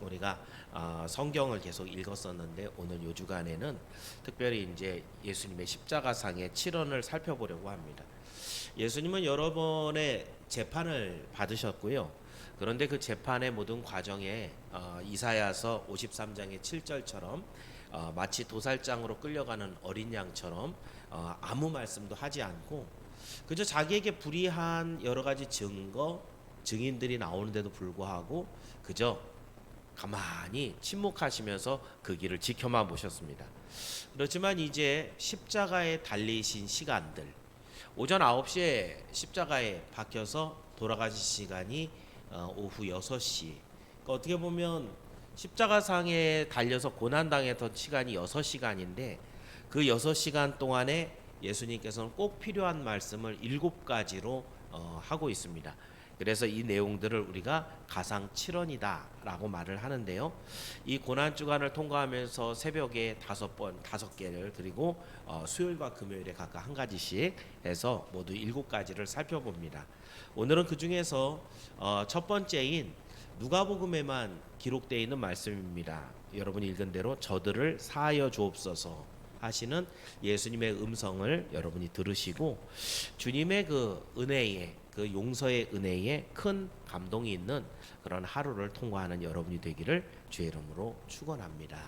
우리가 성경을 계속 읽었었는데 오늘 요 주간에는 특별히 이제 예수님의 십자가상의 칠언을 살펴보려고 합니다. 예수님은 여러 번의 재판을 받으셨고요. 그런데 그 재판의 모든 과정에 이사야서 53장의 7절처럼 마치 도살장으로 끌려가는 어린 양처럼 아무 말씀도 하지 않고 그저 자기에게 불이한 여러 가지 증인들이 나오는데도 불구하고 그저 가만히 침묵하시면서 그 길을 지켜만 보셨습니다. 그렇지만 이제 십자가에 달리신 시간들, 오전 9시에 십자가에 박혀서 돌아가신 시간이 오후 6시. 그러니까 어떻게 보면 십자가상에 달려서 고난당했던 시간이 6시간인데 그 6시간 동안에 예수님께서는 꼭 필요한 말씀을 7가지로 하고 있습니다. 그래서 이 내용들을 우리가 가상 7언이다라고 말을 하는데요. 이 고난 주간을 통과하면서 새벽에 5개를 그리고 수요일과 금요일에 각각 한 가지씩 해서 모두 7가지를 살펴봅니다. 오늘은 그 중에서 첫 번째인 누가복음에만 기록되어 있는 말씀입니다. 여러분이 읽은 대로 저들을 사하여 주옵소서 하시는 예수님의 음성을 여러분이 들으시고 주님의 그 은혜에 그 용서의 은혜에 큰 감동이 있는 그런 하루를 통과하는 여러분이 되기를 주의 이름으로 축원합니다.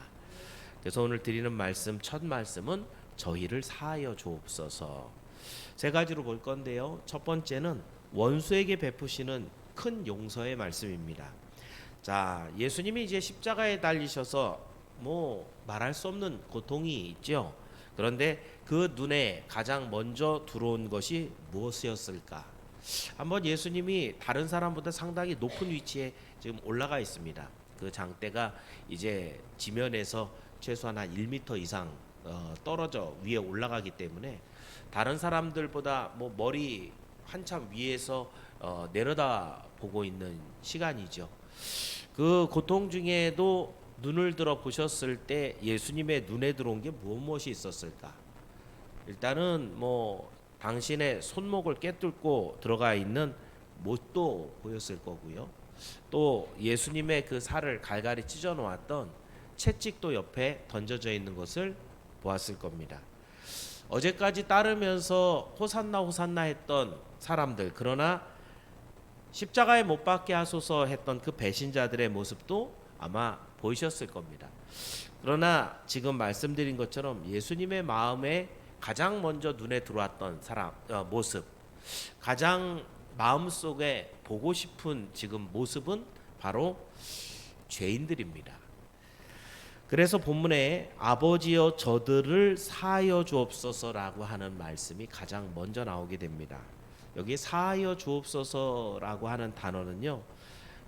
그래서 오늘 드리는 말씀 첫 말씀은 저희를 사하여 주옵소서. 세 가지로 볼 건데요. 첫 번째는 원수에게 베푸시는 큰 용서의 말씀입니다. 자, 예수님이 이제 십자가에 달리셔서 말할 수 없는 고통이 있죠. 그런데 그 눈에 가장 먼저 들어온 것이 무엇이었을까? 한번 예수님이 다른 사람보다 상당히 높은 위치에 지금 올라가 있습니다. 그 장대가 이제 지면에서 최소한 한 1m 이상 떨어져 위에 올라가기 때문에 다른 사람들보다 머리 한참 위에서 내려다 보고 있는 시간이죠. 그 고통 중에도 눈을 들어 보셨을 때 예수님의 눈에 들어온 게 무엇이 있었을까? 일단은 당신의 손목을 꿰뚫고 들어가 있는 못도 보였을 거고요. 또 예수님의 그 살을 갈갈이 찢어 놓았던 채찍도 옆에 던져져 있는 것을 보았을 겁니다. 어제까지 따르면서 호산나 호산나 했던 사람들, 그러나 십자가에 못 박게 하소서 했던 그 배신자들의 모습도 아마 보이셨을 겁니다. 그러나 지금 말씀드린 것처럼 예수님의 마음에 가장 먼저 눈에 들어왔던 모습, 가장 마음속에 보고 싶은 지금 모습은 바로 죄인들입니다. 그래서 본문에 아버지여 저들을 사하여 주옵소서라고 하는 말씀이 가장 먼저 나오게 됩니다. 여기 사하여 주옵소서라고 하는 단어는요,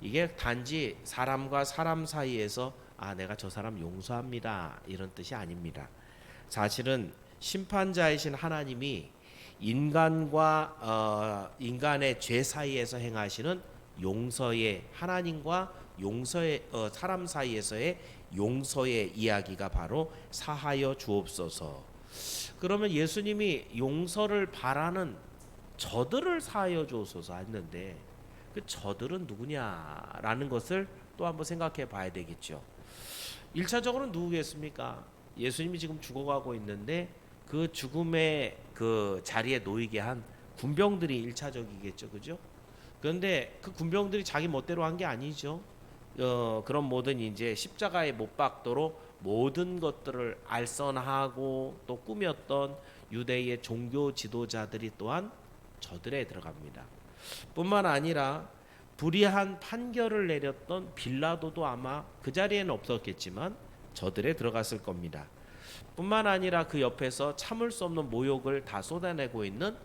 이게 단지 사람과 사람 사이에서 내가 저 사람 용서합니다 이런 뜻이 아닙니다. 사실은 심판자이신 하나님이 인간의 죄 사이에서 행하시는 용서의 하나님과 용서의 사람 사이에서의 용서의 이야기가 바로 사하여 주옵소서. 그러면 예수님이 용서를 바라는 저들을 사하여 주옵소서 했는데 그 저들은 누구냐라는 것을 또 한번 생각해 봐야 되겠죠. 1차적으로는 누구겠습니까? 예수님이 지금 죽어가고 있는데 그 죽음의 그 자리에 놓이게 한 군병들이 1차적이겠죠. 그죠? 그런데 그 군병들이 자기 멋대로 한 게 아니죠. 그런 모든 이제 십자가에 못 박도록 모든 것들을 알선하고 또 꾸몄던 유대의 종교 지도자들이 또한 저들에 들어갑니다. 뿐만 아니라 불의한 판결을 내렸던 빌라도도 아마 그 자리에는 없었겠지만 저들에 들어갔을 겁니다. 뿐만 아니라 그 옆에서 참을 수 없는 모욕을 다 쏟아내고 있는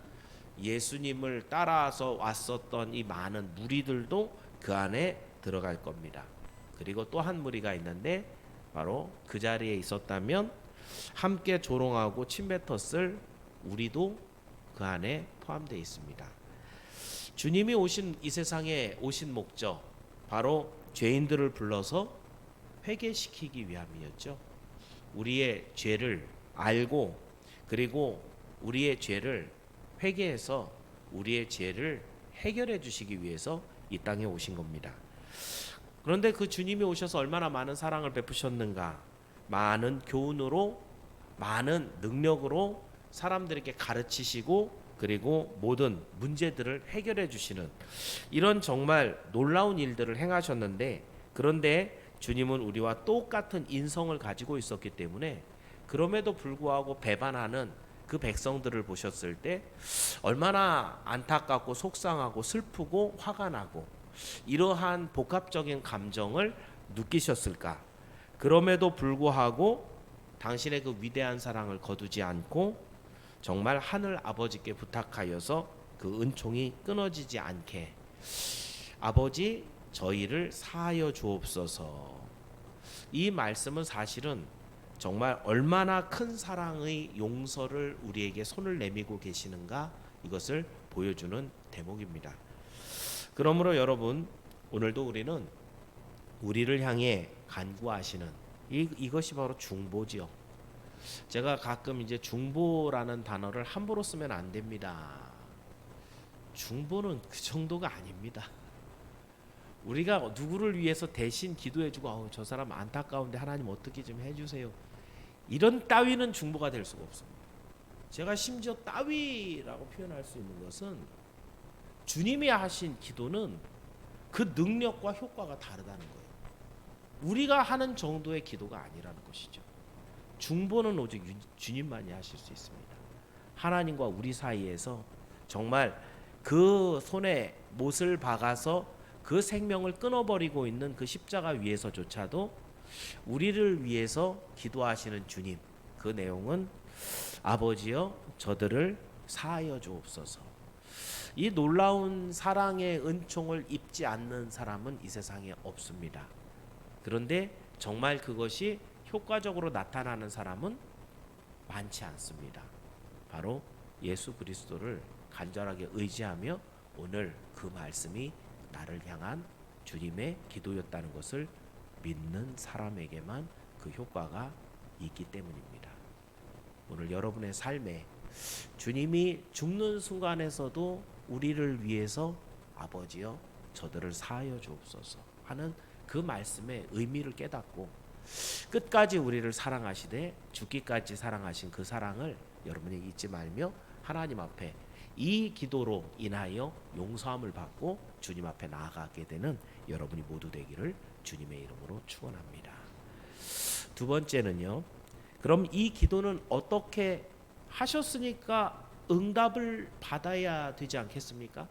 예수님을 따라서 왔었던 이 많은 무리들도 그 안에 들어갈 겁니다. 그리고 또 한 무리가 있는데 바로 그 자리에 있었다면 함께 조롱하고 침뱉었을 우리도 그 안에 포함되어 있습니다. 주님이 이 세상에 오신 목적, 바로 죄인들을 불러서 회개시키기 위함이었죠. 우리의 죄를 알고 그리고 우리의 죄를 회개해서 우리의 죄를 해결해 주시기 위해서 이 땅에 오신 겁니다. 그런데 그 주님이 오셔서 얼마나 많은 사랑을 베푸셨는가. 많은 교훈으로, 많은 능력으로 사람들에게 가르치시고 그리고 모든 문제들을 해결해 주시는 이런 정말 놀라운 일들을 행하셨는데, 그런데 주님은 우리와 똑같은 인성을 가지고 있었기 때문에 그럼에도 불구하고 배반하는 그 백성들을 보셨을 때 얼마나 안타깝고 속상하고 슬프고 화가 나고 이러한 복합적인 감정을 느끼셨을까. 그럼에도 불구하고 당신의 그 위대한 사랑을 거두지 않고 정말 하늘 아버지께 부탁하여서 그 은총이 끊어지지 않게, 아버지 저희를 사하여 주옵소서. 이 말씀은 사실은 정말 얼마나 큰 사랑의 용서를 우리에게 손을 내밀고 계시는가, 이것을 보여주는 대목입니다. 그러므로 여러분, 오늘도 우리는 우리를 향해 간구하시는 이것이 바로 중보지요. 제가 가끔 이제 중보라는 단어를 함부로 쓰면 안 됩니다. 중보는 그 정도가 아닙니다. 우리가 누구를 위해서 대신 기도해주고 저 사람 안타까운데 하나님 어떻게 좀 해주세요, 이런 따위는 중보가 될 수가 없습니다. 제가 심지어 따위라고 표현할 수 있는 것은 주님이 하신 기도는 그 능력과 효과가 다르다는 거예요. 우리가 하는 정도의 기도가 아니라는 것이죠. 중보는 오직 주님만이 하실 수 있습니다. 하나님과 우리 사이에서 정말 그 손에 못을 박아서 그 생명을 끊어버리고 있는 그 십자가 위에서조차도 우리를 위해서 기도하시는 주님, 그 내용은 아버지여 저들을 사하여 주옵소서. 이 놀라운 사랑의 은총을 입지 않는 사람은 이 세상에 없습니다. 그런데 정말 그것이 효과적으로 나타나는 사람은 많지 않습니다. 바로 예수 그리스도를 간절하게 의지하며 오늘 그 말씀이 나를 향한 주님의 기도였다는 것을 믿는 사람에게만 그 효과가 있기 때문입니다. 오늘 여러분의 삶에 주님이 죽는 순간에서도 우리를 위해서 아버지여 저들을 사하여 주옵소서 하는 그 말씀의 의미를 깨닫고 끝까지 우리를 사랑하시되 죽기까지 사랑하신 그 사랑을 여러분이 잊지 말며 하나님 앞에 이 기도로 인하여 용서함을 받고 주님 앞에 나아가게 되는 여러분이 모두 되기를 주님의 이름으로 축원합니다. 두 번째는요, 그럼 이 기도는 어떻게 하셨으니까 응답을 받아야 되지 않겠습니까?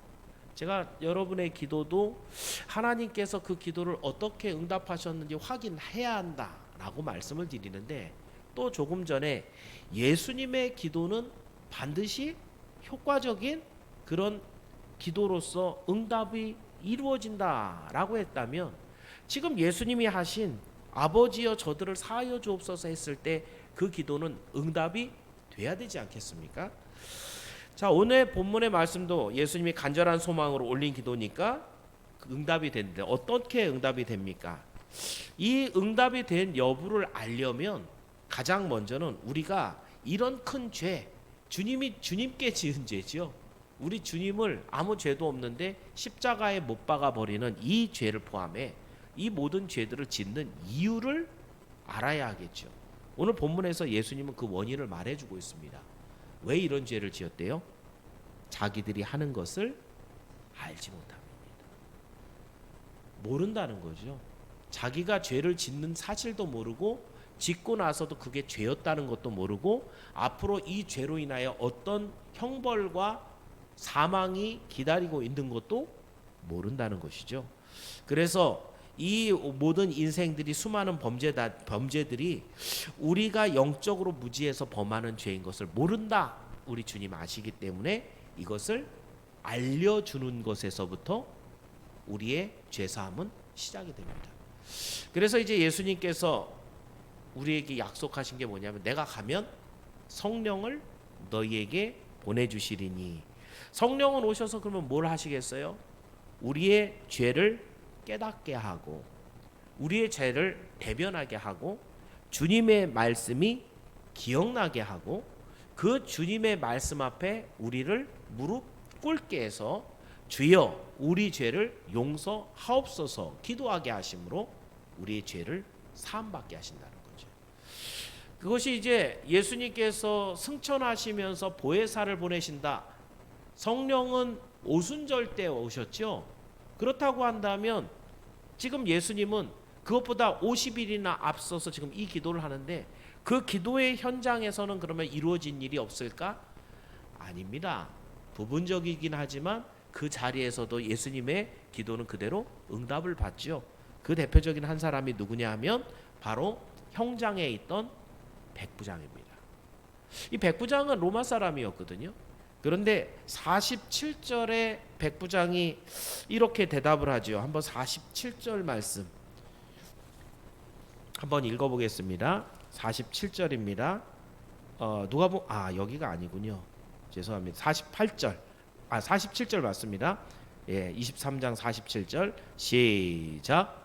제가 여러분의 기도도 하나님께서 그 기도를 어떻게 응답하셨는지 확인해야 한다라고 말씀을 드리는데, 또 조금 전에 예수님의 기도는 반드시 효과적인 그런 기도로서 응답이 이루어진다라고 했다면, 지금 예수님이 하신 아버지여 저들을 사하여 주옵소서 했을 때 그 기도는 응답이 돼야 되지 않겠습니까? 자, 오늘 본문의 말씀도 예수님이 간절한 소망으로 올린 기도니까 응답이 되는데 어떻게 응답이 됩니까? 이 응답이 된 여부를 알려면 가장 먼저는 우리가 이런 큰 죄, 주님이 주님께 지은 죄죠. 우리 주님을 아무 죄도 없는데 십자가에 못 박아 버리는 이 죄를 포함해 이 모든 죄들을 짓는 이유를 알아야 하겠죠. 오늘 본문에서 예수님은 그 원인을 말해주고 있습니다. 왜 이런 죄를 지었대요? 자기들이 하는 것을 알지 못합니다. 모른다는 거죠. 자기가 죄를 짓는 사실도 모르고 짓고 나서도 그게 죄였다는 것도 모르고 앞으로 이 죄로 인하여 어떤 형벌과 사망이 기다리고 있는 것도 모른다는 것이죠. 그래서 이 모든 인생들이 수많은 범죄들이 우리가 영적으로 무지해서 범하는 죄인 것을 모른다. 우리 주님 아시기 때문에 이것을 알려주는 것에서부터 우리의 죄사함은 시작이 됩니다. 그래서 이제 예수님께서 우리에게 약속하신 게 뭐냐면, 내가 가면 성령을 너희에게 보내주시리니. 성령은 오셔서 그러면 뭘 하시겠어요? 우리의 죄를 깨닫게 하고 우리의 죄를 대변하게 하고 주님의 말씀이 기억나게 하고 그 주님의 말씀 앞에 우리를 무릎 꿇게 해서 주여 우리 죄를 용서하옵소서 기도하게 하심으로 우리의 죄를 사함받게 하신다는 거죠. 그것이 이제 예수님께서 승천하시면서 보혜사를 보내신다. 성령은 오순절 때 오셨죠. 그렇다고 한다면 지금 예수님은 그것보다 50일이나 앞서서 지금 이 기도를 하는데 그 기도의 현장에서는 그러면 이루어진 일이 없을까? 아닙니다. 부분적이긴 하지만 그 자리에서도 예수님의 기도는 그대로 응답을 받죠. 그 대표적인 한 사람이 누구냐 하면 바로 형장에 있던 백부장입니다. 이 백부장은 로마 사람이었거든요. 그런데 47절에 백부장이 이렇게 대답을 하죠. 한번 47절 말씀 한번 읽어보겠습니다. 47절입니다. 누가복음 여기가 아니군요. 죄송합니다. 48절 47절 맞습니다. 예, 23장 47절 시작.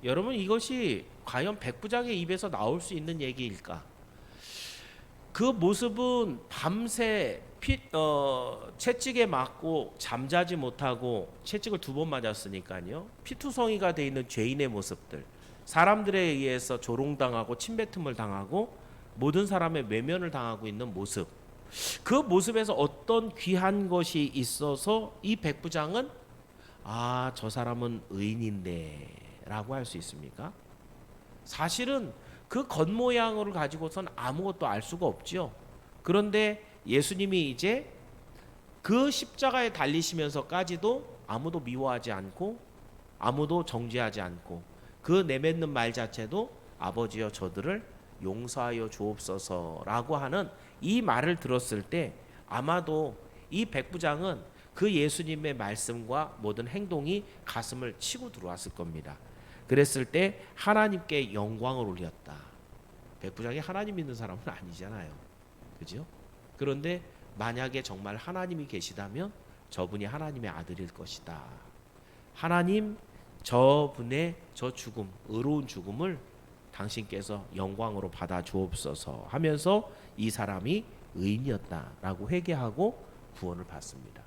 여러분 이것이 과연 백부장의 입에서 나올 수 있는 얘기일까? 그 모습은 밤새 채찍에 맞고 잠자지 못하고 채찍을 2번 맞았으니까요. 피투성이가 돼 있는 죄인의 모습들, 사람들에 의해서 조롱당하고 침뱉음을 당하고 모든 사람의 외면을 당하고 있는 모습, 그 모습에서 어떤 귀한 것이 있어서 이 백부장은 저 사람은 의인인데 라고 할 수 있습니까? 사실은 그 겉모양을 가지고선 아무것도 알 수가 없죠. 그런데 예수님이 이제 그 십자가에 달리시면서까지도 아무도 미워하지 않고 아무도 정죄하지 않고 그 내뱉는 말 자체도 아버지여 저들을 용서하여 주옵소서라고 하는 이 말을 들었을 때 아마도 이 백부장은 그 예수님의 말씀과 모든 행동이 가슴을 치고 들어왔을 겁니다. 그랬을 때 하나님께 영광을 올렸다. 백부장이 하나님 믿는 사람은 아니잖아요. 그죠? 그런데 만약에 정말 하나님이 계시다면 저분이 하나님의 아들일 것이다. 하나님 저분의 저 죽음, 의로운 죽음을 당신께서 영광으로 받아 주옵소서 하면서 이 사람이 의인이었다라고 회개하고 구원을 받습니다.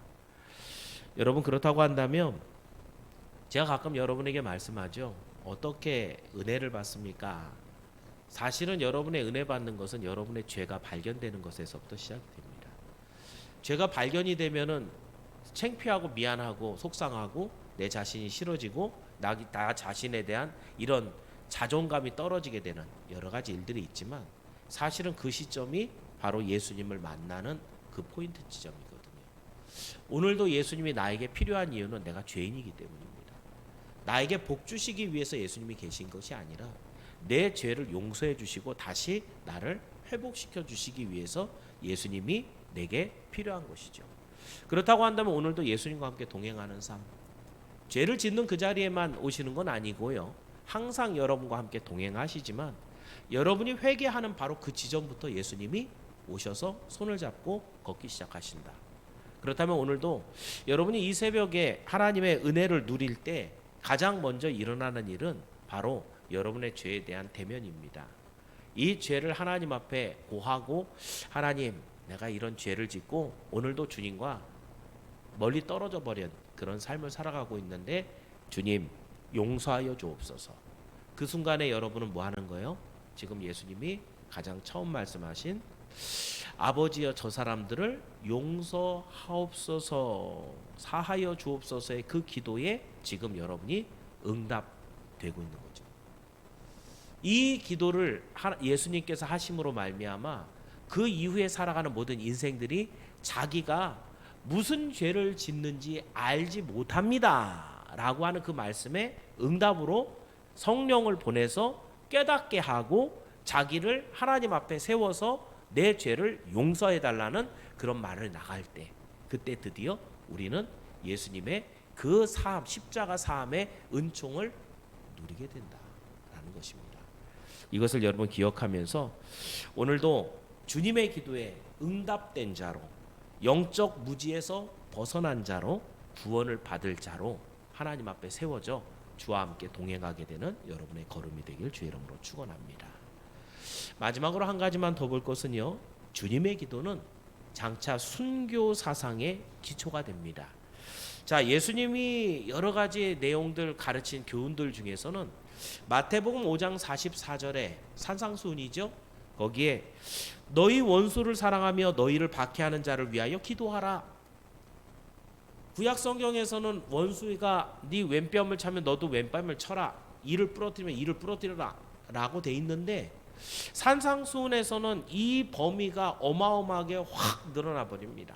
여러분 그렇다고 한다면 제가 가끔 여러분에게 말씀하죠. 어떻게 은혜를 받습니까? 사실은 여러분의 은혜 받는 것은 여러분의 죄가 발견되는 것에서부터 시작됩니다. 죄가 발견이 되면은 창피하고 미안하고 속상하고 내 자신이 싫어지고 나 자신에 대한 이런 자존감이 떨어지게 되는 여러 가지 일들이 있지만 사실은 그 시점이 바로 예수님을 만나는 그 포인트 지점이거든요. 오늘도 예수님이 나에게 필요한 이유는 내가 죄인이기 때문입니다. 나에게 복 주시기 위해서 예수님이 계신 것이 아니라 내 죄를 용서해 주시고 다시 나를 회복시켜 주시기 위해서 예수님이 내게 필요한 것이죠. 그렇다고 한다면 오늘도 예수님과 함께 동행하는 삶, 죄를 짓는 그 자리에만 오시는 건 아니고요. 항상 여러분과 함께 동행하시지만 여러분이 회개하는 바로 그 지점부터 예수님이 오셔서 손을 잡고 걷기 시작하신다. 그렇다면 오늘도 여러분이 이 새벽에 하나님의 은혜를 누릴 때 가장 먼저 일어나는 일은 바로 여러분의 죄에 대한 대면입니다. 이 죄를 하나님 앞에 고하고 하나님 내가 이런 죄를 짓고 오늘도 주님과 멀리 떨어져 버린 그런 삶을 살아가고 있는데 주님 용서하여 주옵소서. 그 순간에 여러분은 뭐 하는 거예요? 지금 예수님이 가장 처음 말씀하신 아버지여 저 사람들을 용서하옵소서 사하여 주옵소서의 그 기도에 지금 여러분이 응답되고 있는 거죠. 이 기도를 예수님께서 하심으로 말미암아 그 이후에 살아가는 모든 인생들이 자기가 무슨 죄를 짓는지 알지 못합니다 라고 하는 그 말씀에 응답으로 성령을 보내서 깨닫게 하고 자기를 하나님 앞에 세워서 내 죄를 용서해 달라는 그런 말을 나갈 때 그때 드디어 우리는 예수님의 그 사함 십자가 사함의 은총을 누리게 된다라는 것입니다. 이것을 여러분 기억하면서 오늘도 주님의 기도에 응답된 자로 영적 무지에서 벗어난 자로 구원을 받을 자로 하나님 앞에 세워져 주와 함께 동행하게 되는 여러분의 걸음이 되길 주의 이름으로 축원합니다. 마지막으로 한 가지만 더 볼 것은요. 주님의 기도는 장차 순교 사상의 기초가 됩니다. 자, 예수님이 여러 가지 내용들 가르친 교훈들 중에서는 마태복음 5장 44절에 산상수훈이죠. 거기에 너희 원수를 사랑하며 너희를 박해하는 자를 위하여 기도하라. 구약 성경에서는 원수가 네 왼뺨을 차면 너도 왼뺨을 쳐라. 이를 부러뜨리면 이를 부러뜨려라 라고 돼 있는데 산상수훈에서는 이 범위가 어마어마하게 확 늘어나 버립니다.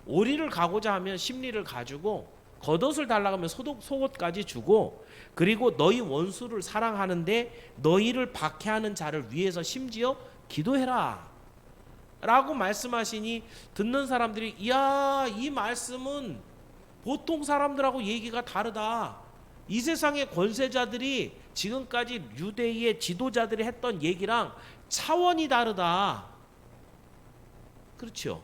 오리를 가고자 하면 심리를 가지고 겉옷을 달라고 하면 속옷까지 주고 그리고 너희 원수를 사랑하는데 너희를 박해하는 자를 위해서 심지어 기도해라 라고 말씀하시니 듣는 사람들이 이야 이 말씀은 보통 사람들하고 얘기가 다르다. 이 세상의 권세자들이 지금까지 유대의 지도자들이 했던 얘기랑 차원이 다르다. 그렇죠.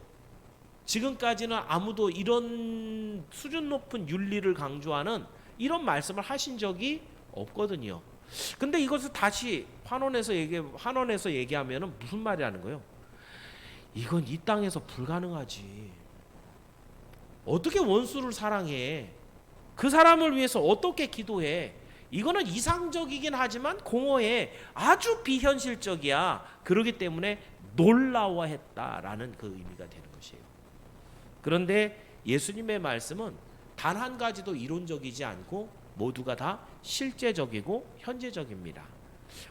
지금까지는 아무도 이런 수준 높은 윤리를 강조하는 이런 말씀을 하신 적이 없거든요. 근데 이것을 다시 환원해서 얘기하면은 무슨 말이라는 거예요? 이건 이 땅에서 불가능하지. 어떻게 원수를 사랑해? 그 사람을 위해서 어떻게 기도해? 이거는 이상적이긴 하지만 공허해. 아주 비현실적이야. 그렇기 때문에 놀라워했다라는 그 의미가 되는 것이에요. 그런데 예수님의 말씀은 단 한 가지도 이론적이지 않고 모두가 다 실제적이고 현재적입니다.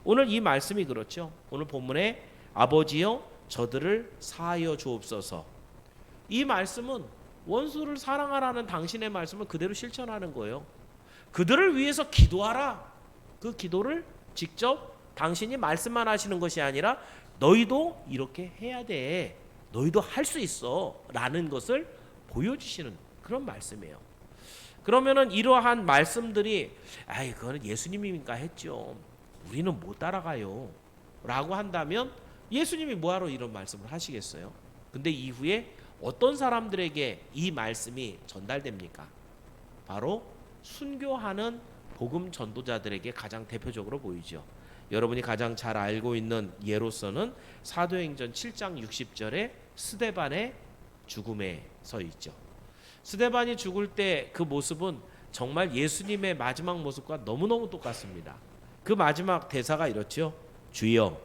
오늘 이 말씀이 그렇죠. 오늘 본문에 아버지여 저들을 사하여 주옵소서. 이 말씀은 원수를 사랑하라는 당신의 말씀을 그대로 실천하는 거예요. 그들을 위해서 기도하라. 그 기도를 직접 당신이 말씀만 하시는 것이 아니라 너희도 이렇게 해야 돼. 너희도 할 수 있어. 라는 것을 보여주시는 그런 말씀이에요. 그러면은 이러한 말씀들이 그거는 예수님이니까 했죠. 우리는 못 따라가요. 라고 한다면 예수님이 뭐하러 이런 말씀을 하시겠어요? 근데 이후에 어떤 사람들에게 이 말씀이 전달됩니까? 바로 순교하는 복음 전도자들에게 가장 대표적으로 보이죠. 여러분이 가장 잘 알고 있는 예로서는 사도행전 7장 60절에 스데반의 죽음에 서 있죠. 스데반이 죽을 때 그 모습은 정말 예수님의 마지막 모습과 너무너무 똑같습니다. 그 마지막 대사가 이렇죠. 주여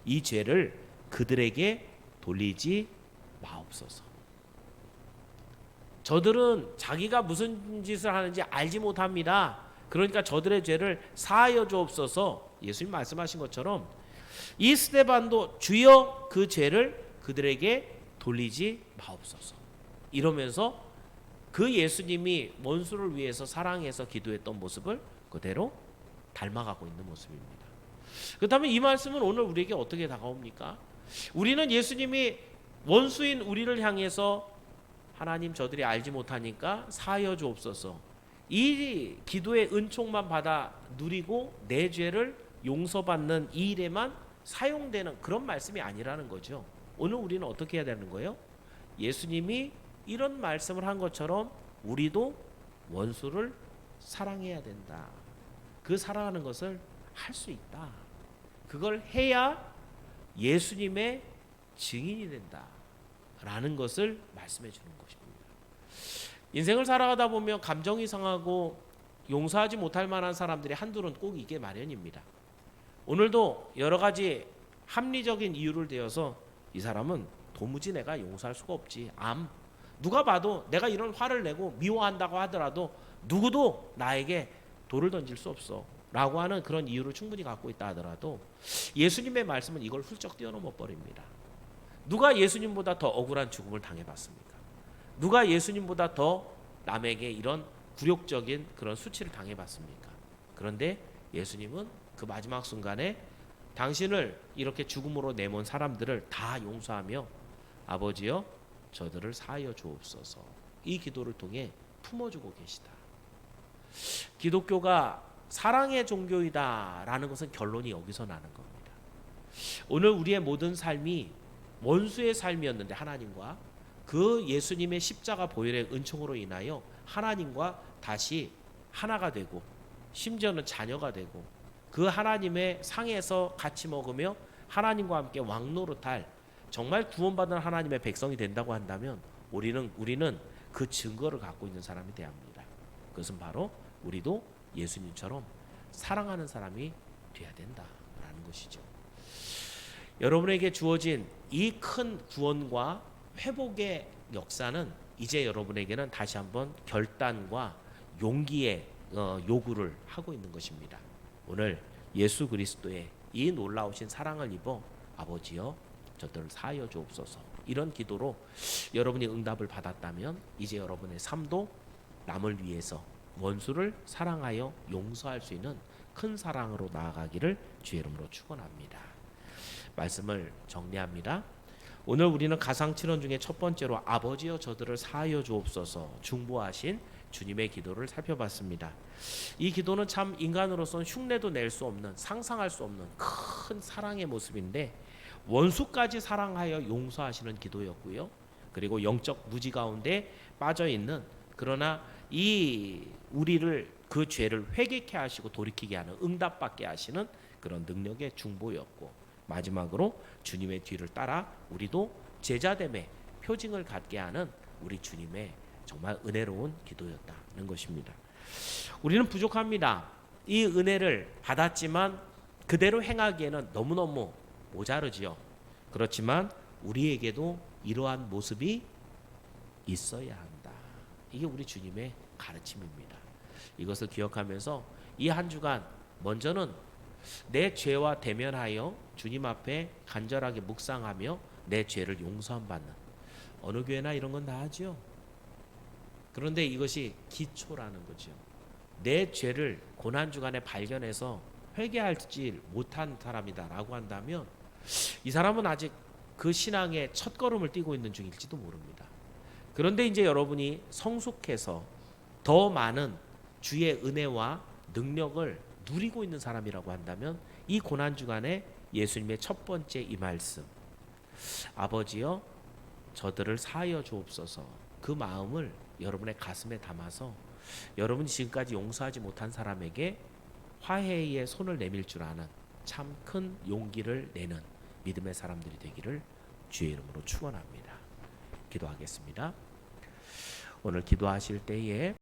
이 죄를 그들에게 돌리지 마옵소서. 저들은 자기가 무슨 짓을 하는지 알지 못합니다. 그러니까 저들의 죄를 사하여 주옵소서. 예수님 말씀하신 것처럼 이 스데반도 주여 그 죄를 그들에게 돌리지 마옵소서. 이러면서 그 예수님이 원수를 위해서 사랑해서 기도했던 모습을 그대로 닮아가고 있는 모습입니다. 그렇다면 이 말씀은 오늘 우리에게 어떻게 다가옵니까? 우리는 예수님이 원수인 우리를 향해서 하나님 저들이 알지 못하니까 사하여 주옵소서. 이 기도의 은총만 받아 누리고 내 죄를 용서받는 이 일에만 사용되는 그런 말씀이 아니라는 거죠. 오늘 우리는 어떻게 해야 되는 거예요? 예수님이 이런 말씀을 한 것처럼 우리도 원수를 사랑해야 된다. 그 사랑하는 것을 할 수 있다. 그걸 해야 예수님의 증인이 된다. 라는 것을 말씀해 주는 것입니다. 인생을 살아가다 보면 감정이 상하고 용서하지 못할 만한 사람들이 한둘은 꼭 있게 마련입니다. 오늘도 여러 가지 합리적인 이유를 대어서 이 사람은 도무지 내가 용서할 수가 없지. 누가 봐도 내가 이런 화를 내고 미워한다고 하더라도 누구도 나에게 돌을 던질 수 없어 라고 하는 그런 이유를 충분히 갖고 있다 하더라도 예수님의 말씀은 이걸 훌쩍 뛰어넘어 버립니다. 누가 예수님보다 더 억울한 죽음을 당해봤습니까? 누가 예수님보다 더 남에게 이런 굴욕적인 그런 수치를 당해봤습니까? 그런데 예수님은 그 마지막 순간에 당신을 이렇게 죽음으로 내몬 사람들을 다 용서하며 아버지여 저들을 사하여 주옵소서. 이 기도를 통해 품어주고 계시다. 기독교가 사랑의 종교이다라는 것은 결론이 여기서 나는 겁니다. 오늘 우리의 모든 삶이 원수의 삶이었는데 하나님과 그 예수님의 십자가 보혈의 은총으로 인하여 하나님과 다시 하나가 되고 심지어는 자녀가 되고 그 하나님의 상에서 같이 먹으며 하나님과 함께 왕노릇할 정말 구원받은 하나님의 백성이 된다고 한다면 우리는 그 증거를 갖고 있는 사람이 되어야 합니다. 그것은 바로 우리도 예수님처럼 사랑하는 사람이 되어야 된다라는 것이죠. 여러분에게 주어진 이 큰 구원과 회복의 역사는 이제 여러분에게는 다시 한번 결단과 용기의 요구를 하고 있는 것입니다. 오늘 예수 그리스도의 이 놀라우신 사랑을 입어 아버지여 저들을 사하여 주옵소서, 이런 기도로 여러분이 응답을 받았다면 이제 여러분의 삶도 남을 위해서 원수를 사랑하여 용서할 수 있는 큰 사랑으로 나아가기를 주의 이름으로 축원합니다. 말씀을 정리합니다. 오늘 우리는 가상칠언 중에 첫 번째로 아버지여 저들을 사하여 주옵소서 중보하신 주님의 기도를 살펴봤습니다. 이 기도는 참 인간으로서는 흉내도 낼 수 없는, 상상할 수 없는 큰 사랑의 모습인데 원수까지 사랑하여 용서하시는 기도였고요. 그리고 영적 무지 가운데 빠져 있는, 그러나 이 우리를 그 죄를 회개케 하시고 돌이키게 하는, 응답받게 하시는 그런 능력의 중보였고, 마지막으로 주님의 뒤를 따라 우리도 제자됨의 표징을 갖게 하는 우리 주님의 정말 은혜로운 기도였다는 것입니다. 우리는 부족합니다. 이 은혜를 받았지만 그대로 행하기에는 너무너무 모자르지요. 그렇지만 우리에게도 이러한 모습이 있어야 한다. 이게 우리 주님의 가르침입니다. 이것을 기억하면서 이 한 주간 먼저는 내 죄와 대면하여 주님 앞에 간절하게 묵상하며 내 죄를 용서함 받는, 어느 교회나 이런 건 다 하죠. 그런데 이것이 기초라는 거죠. 내 죄를 고난주간에 발견해서 회개하지 못한 사람이다라고 한다면 이 사람은 아직 그 신앙의 첫걸음을 띄고 있는 중일지도 모릅니다. 그런데 이제 여러분이 성숙해서 더 많은 주의 은혜와 능력을 누리고 있는 사람이라고 한다면 이 고난주간에 예수님의 첫 번째 이 말씀, 아버지여 저들을 사하여 주옵소서, 그 마음을 여러분의 가슴에 담아서 여러분이 지금까지 용서하지 못한 사람에게 화해의 손을 내밀 줄 아는 참 큰 용기를 내는 믿음의 사람들이 되기를 주의 이름으로 축원합니다. 기도하겠습니다. 오늘 기도하실 때에